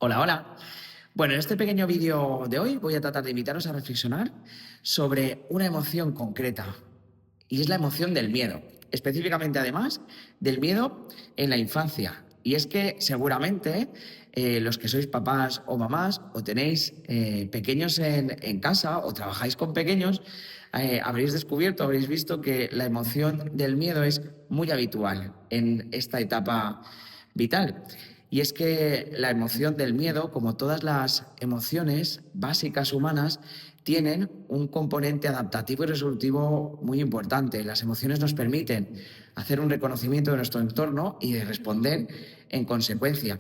Hola, hola. Bueno, en este pequeño vídeo de hoy voy a tratar de invitaros a reflexionar sobre una emoción concreta y es la emoción del miedo, específicamente además del miedo en la infancia. Y es que seguramente los que sois papás o mamás o tenéis pequeños en casa o trabajáis con pequeños, habréis descubierto, habréis visto que la emoción del miedo es muy habitual en esta etapa vital. Y es que la emoción del miedo, como todas las emociones básicas humanas, tienen un componente adaptativo y resolutivo muy importante. Las emociones nos permiten hacer un reconocimiento de nuestro entorno y de responder en consecuencia.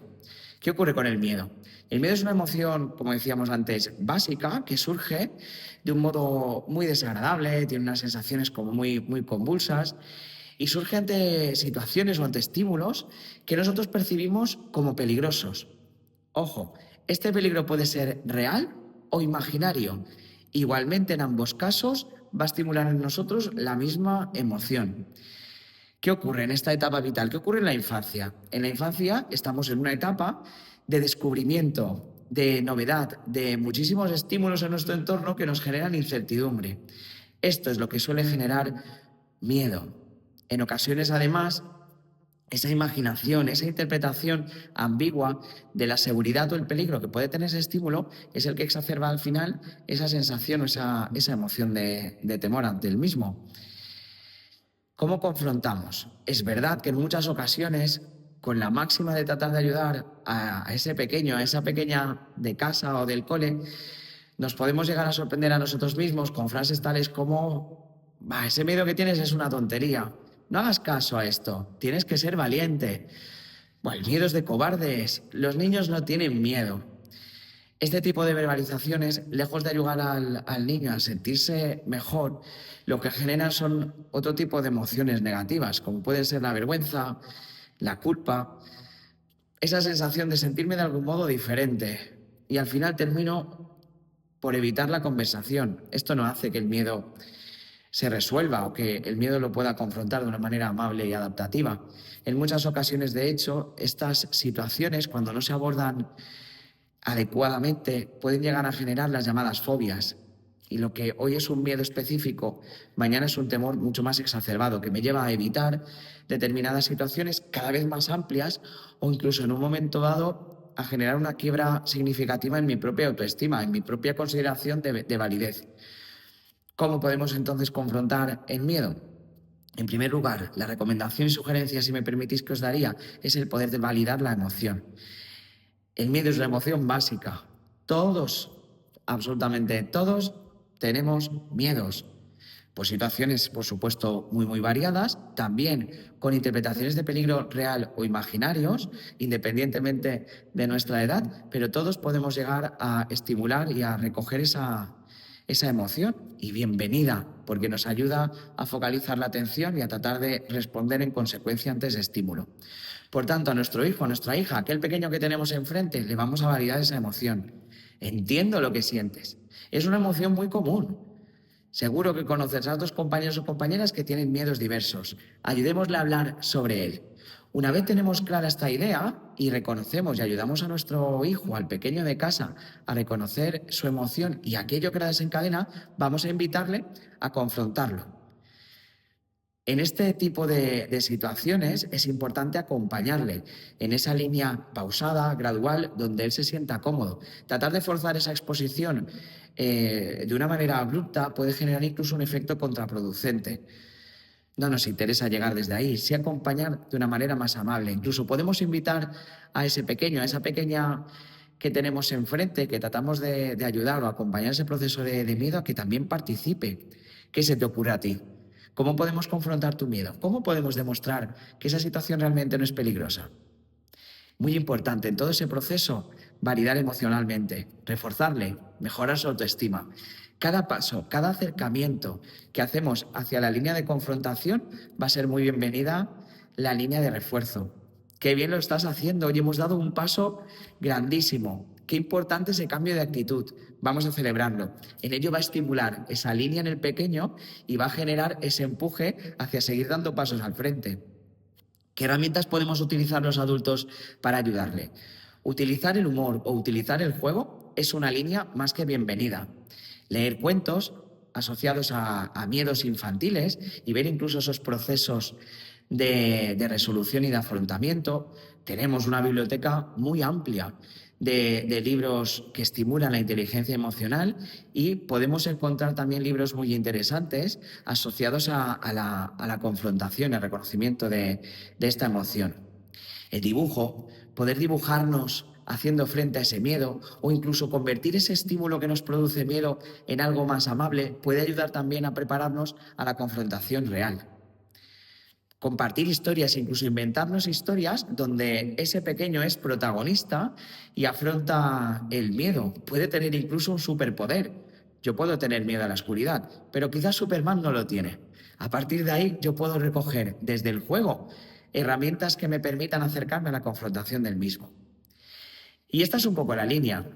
¿Qué ocurre con el miedo? El miedo es una emoción, como decíamos antes, básica, que surge de un modo muy desagradable, tiene unas sensaciones como muy convulsas y surge ante situaciones o ante estímulos que nosotros percibimos como peligrosos. Ojo, este peligro puede ser real o imaginario. Igualmente, en ambos casos, va a estimular en nosotros la misma emoción. ¿Qué ocurre en esta etapa vital? ¿Qué ocurre en la infancia? En la infancia estamos en una etapa de descubrimiento, de novedad, de muchísimos estímulos en nuestro entorno que nos generan incertidumbre. Esto es lo que suele generar miedo. En ocasiones, además, esa imaginación, esa interpretación ambigua de la seguridad o el peligro que puede tener ese estímulo es el que exacerba al final esa sensación o esa emoción de temor ante el mismo. ¿Cómo confrontamos? Es verdad que en muchas ocasiones, con la máxima de tratar de ayudar a ese pequeño, a esa pequeña de casa o del cole, nos podemos llegar a sorprender a nosotros mismos con frases tales como: ese miedo que tienes es una tontería, no hagas caso a esto, tienes que ser valiente. El miedo es de cobardes, los niños no tienen miedo. Este tipo de verbalizaciones, lejos de ayudar al niño a sentirse mejor, lo que generan son otro tipo de emociones negativas, como pueden ser la vergüenza, la culpa, esa sensación de sentirme de algún modo diferente. Y al final termino por evitar la conversación. Esto no hace que el miedo se resuelva o que el miedo lo pueda confrontar de una manera amable y adaptativa. En muchas ocasiones, de hecho, estas situaciones, cuando no se abordan adecuadamente, pueden llegar a generar las llamadas fobias. Y lo que hoy es un miedo específico, mañana es un temor mucho más exacerbado que me lleva a evitar determinadas situaciones cada vez más amplias o incluso en un momento dado a generar una quiebra significativa en mi propia autoestima, en mi propia consideración de validez. ¿Cómo podemos entonces confrontar el miedo? En primer lugar, la recomendación y sugerencia, si me permitís, que os daría es el poder de validar la emoción. El miedo es una emoción básica. Todos, absolutamente todos, tenemos miedos. Por situaciones, por supuesto, muy variadas, también con interpretaciones de peligro real o imaginarios, independientemente de nuestra edad, pero todos podemos llegar a estimular y a recoger esa emoción. Y bienvenida, porque nos ayuda a focalizar la atención y a tratar de responder en consecuencia ante ese estímulo. Por tanto, a nuestro hijo, a nuestra hija, aquel pequeño que tenemos enfrente, le vamos a validar esa emoción. Entiendo lo que sientes. Es una emoción muy común. Seguro que conoces a otros compañeros o compañeras que tienen miedos diversos. Ayudémosle a hablar sobre él. Una vez tenemos clara esta idea y reconocemos y ayudamos a nuestro hijo, al pequeño de casa, a reconocer su emoción y aquello que la desencadena, vamos a invitarle a confrontarlo. En este tipo de situaciones es importante acompañarle en esa línea pausada, gradual, donde él se sienta cómodo. Tratar de forzar esa exposición de una manera abrupta puede generar incluso un efecto contraproducente. No nos interesa llegar desde ahí, sí acompañar de una manera más amable. Incluso podemos invitar a ese pequeño, a esa pequeña que tenemos enfrente, que tratamos de ayudar o acompañar ese proceso de miedo, a que también participe. ¿Qué se te ocurre a ti? ¿Cómo podemos confrontar tu miedo? ¿Cómo podemos demostrar que esa situación realmente no es peligrosa? Muy importante en todo ese proceso, validar emocionalmente, reforzarle, mejorar su autoestima. Cada paso, cada acercamiento que hacemos hacia la línea de confrontación va a ser muy bienvenida la línea de refuerzo. Qué bien lo estás haciendo, hoy hemos dado un paso grandísimo. Qué importante ese cambio de actitud. Vamos a celebrarlo. En ello va a estimular esa línea en el pequeño y va a generar ese empuje hacia seguir dando pasos al frente. ¿Qué herramientas podemos utilizar los adultos para ayudarle? Utilizar el humor o utilizar el juego es una línea más que bienvenida. Leer cuentos asociados a miedos infantiles y ver incluso esos procesos de resolución y de afrontamiento. Tenemos una biblioteca muy amplia de libros que estimulan la inteligencia emocional y podemos encontrar también libros muy interesantes asociados a la confrontación, el reconocimiento de esta emoción. El dibujo, poder dibujarnos haciendo frente a ese miedo o incluso convertir ese estímulo que nos produce miedo en algo más amable, puede ayudar también a prepararnos a la confrontación real. Compartir historias, incluso inventarnos historias donde ese pequeño es protagonista y afronta el miedo. Puede tener incluso un superpoder. Yo puedo tener miedo a la oscuridad, pero quizás Superman no lo tiene. A partir de ahí yo puedo recoger desde el juego herramientas que me permitan acercarme a la confrontación del mismo. Y esta es un poco la línea.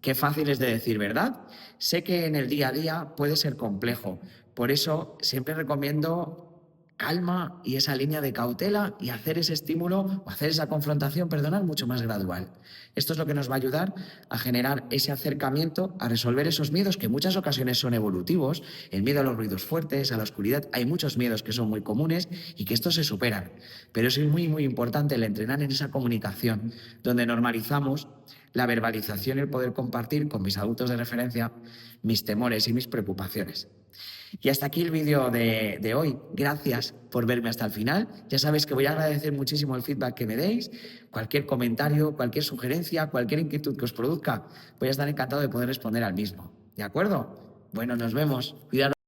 Qué fácil es de decir, ¿verdad? Sé que en el día a día puede ser complejo. Por eso siempre recomiendo calma y esa línea de cautela y hacer ese estímulo o hacer esa confrontación, perdonad, mucho más gradual. Esto es lo que nos va a ayudar a generar ese acercamiento, a resolver esos miedos que en muchas ocasiones son evolutivos, el miedo a los ruidos fuertes, a la oscuridad. Hay muchos miedos que son muy comunes y que estos se superan. Pero es muy, muy importante el entrenar en esa comunicación, donde normalizamos la verbalización y el poder compartir con mis adultos de referencia mis temores y mis preocupaciones. Y hasta aquí el vídeo de hoy. Gracias por verme hasta el final. Ya sabéis que voy a agradecer muchísimo el feedback que me deis. Cualquier comentario, cualquier sugerencia, cualquier inquietud que os produzca, voy a estar encantado de poder responder al mismo. ¿De acuerdo? Bueno, nos vemos. Cuidaros.